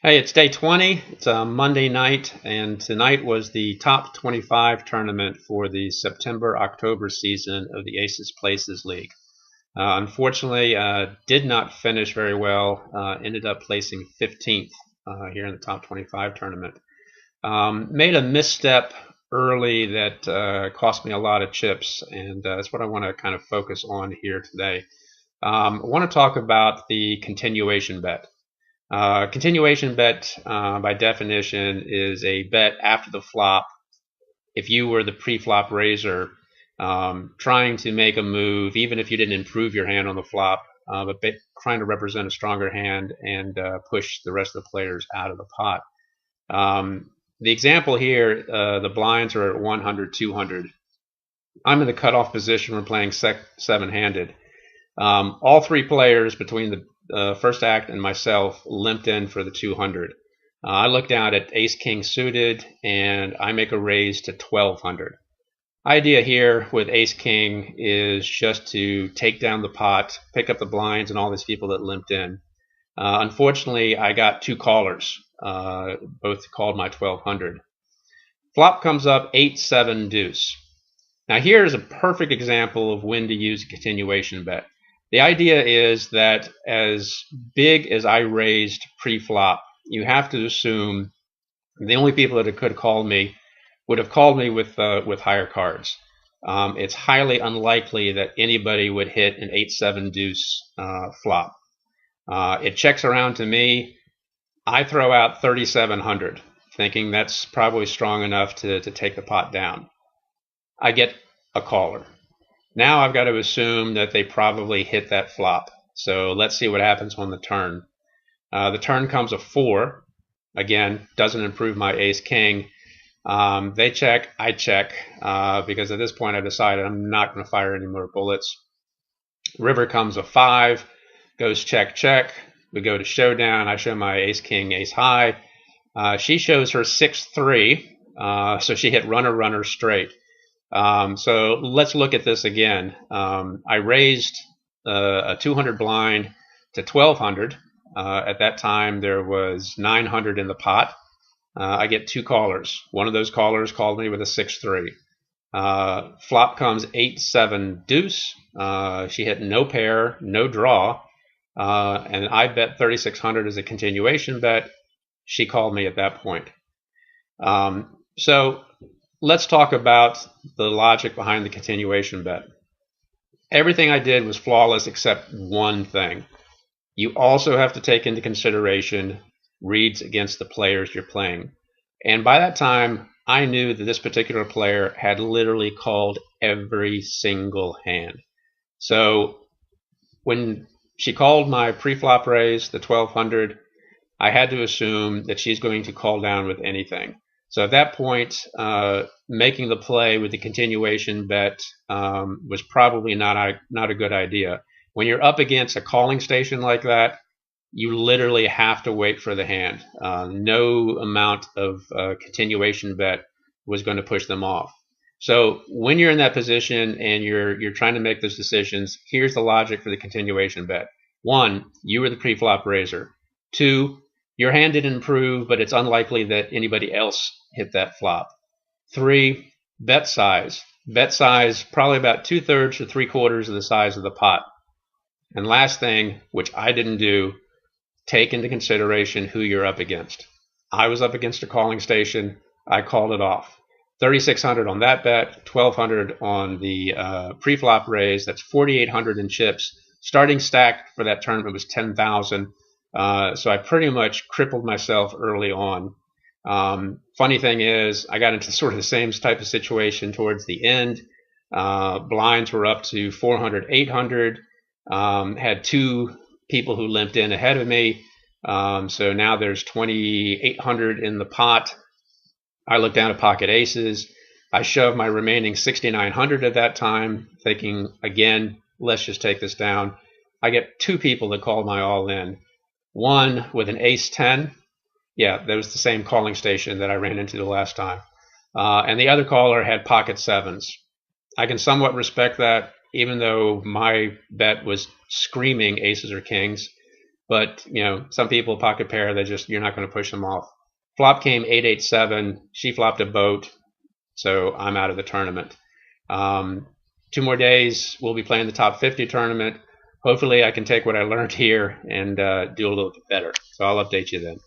Hey, it's day 20. It's a Monday night, and tonight was the top 25 tournament for the September-October season of the Aces Places League. Unfortunately, did not finish very well. Ended up placing 15th here in the top 25 tournament. Made a misstep early that cost me a lot of chips, and that's what I want to kind of focus on here today. I want to talk about the continuation bet. Continuation bet, by definition, is a bet after the flop. If you were the pre-flop raiser, trying to make a move, even if you didn't improve your hand on the flop, but trying to represent a stronger hand and push the rest of the players out of the pot. The example here, the blinds are at 100, 200. I'm in the cutoff position. We're playing seven-handed. All three players between the first act and myself limped in for the 200. I look down at ace king suited and I make a raise to 1200. Idea here with ace king is just to take down the pot, pick up the blinds and all these people that limped in. Unfortunately, I got two callers, both called my 1200. Flop comes up 8-7 deuce. Now here's a perfect example of when to use a continuation bet. The idea is that as big as I raised pre-flop, you have to assume the only people that could have called me would have called me with higher cards. It's highly unlikely that anybody would hit an 8-7 deuce flop. It checks around to me. I throw out 3,700, thinking that's probably strong enough to take the pot down. I get a caller. Now I've got to assume that they probably hit that flop. So let's see what happens on the turn. The turn comes a 4. Again, doesn't improve my ace king. They check, I check, because at this point I decided I'm not going to fire any more bullets. River comes a 5, goes check, check. We go to showdown. I show my ace king, ace high. She shows her 6-3, so she hit runner, runner straight. So let's look at this again. I raised a 200 blind to 1200. At that time, there was 900 in the pot. I get two callers. One of those callers called me with a 6-3. Flop comes 8-7 deuce. She hit no pair, no draw, and I bet 3,600 as a continuation bet. She called me at that point. So let's talk about the logic behind the continuation bet. Everything I did was flawless except one thing. You also have to take into consideration reads against the players you're playing. And by that time, I knew that this particular player had literally called every single hand. So when she called my pre-flop raise, the 1200, I had to assume that she's going to call down with anything. So at that point, making the play with the continuation bet was probably not a good idea. When you're up against a calling station like that, you literally have to wait for the hand. No amount of continuation bet was going to push them off. So when you're in that position and you're trying to make those decisions, here's the logic for the continuation bet. 1, you were the pre-flop raiser. 2, your hand didn't improve, but it's unlikely that anybody else hit that flop. 3, bet size. Bet size probably about 2/3 to 3/4 of the size of the pot. And last thing, which I didn't do, take into consideration who you're up against. I was up against a calling station. I called it off. 3,600 on that bet, 1,200 on the pre-flop raise. That's 4,800 in chips. Starting stack for that tournament was 10,000. So I pretty much crippled myself early on. Funny thing is, I got into sort of the same type of situation towards the end. Blinds were up to 400, 800. Had two people who limped in ahead of me. So now there's 2,800 in the pot. I look down at pocket aces. I shove my remaining 6,900 at that time, thinking, again, let's just take this down. I get two people that called my all in. One with an ace 10. Yeah, that was the same calling station that I ran into the last time. And the other caller had pocket sevens. I can somewhat respect that, even though my bet was screaming aces or kings. But some people pocket pair, you're not going to push them off. Flop came 8-8-7. She flopped a boat, so I'm out of the tournament. 2 more days, we'll be playing the top 50 tournament. Hopefully, I can take what I learned here and do a little bit better. So I'll update you then.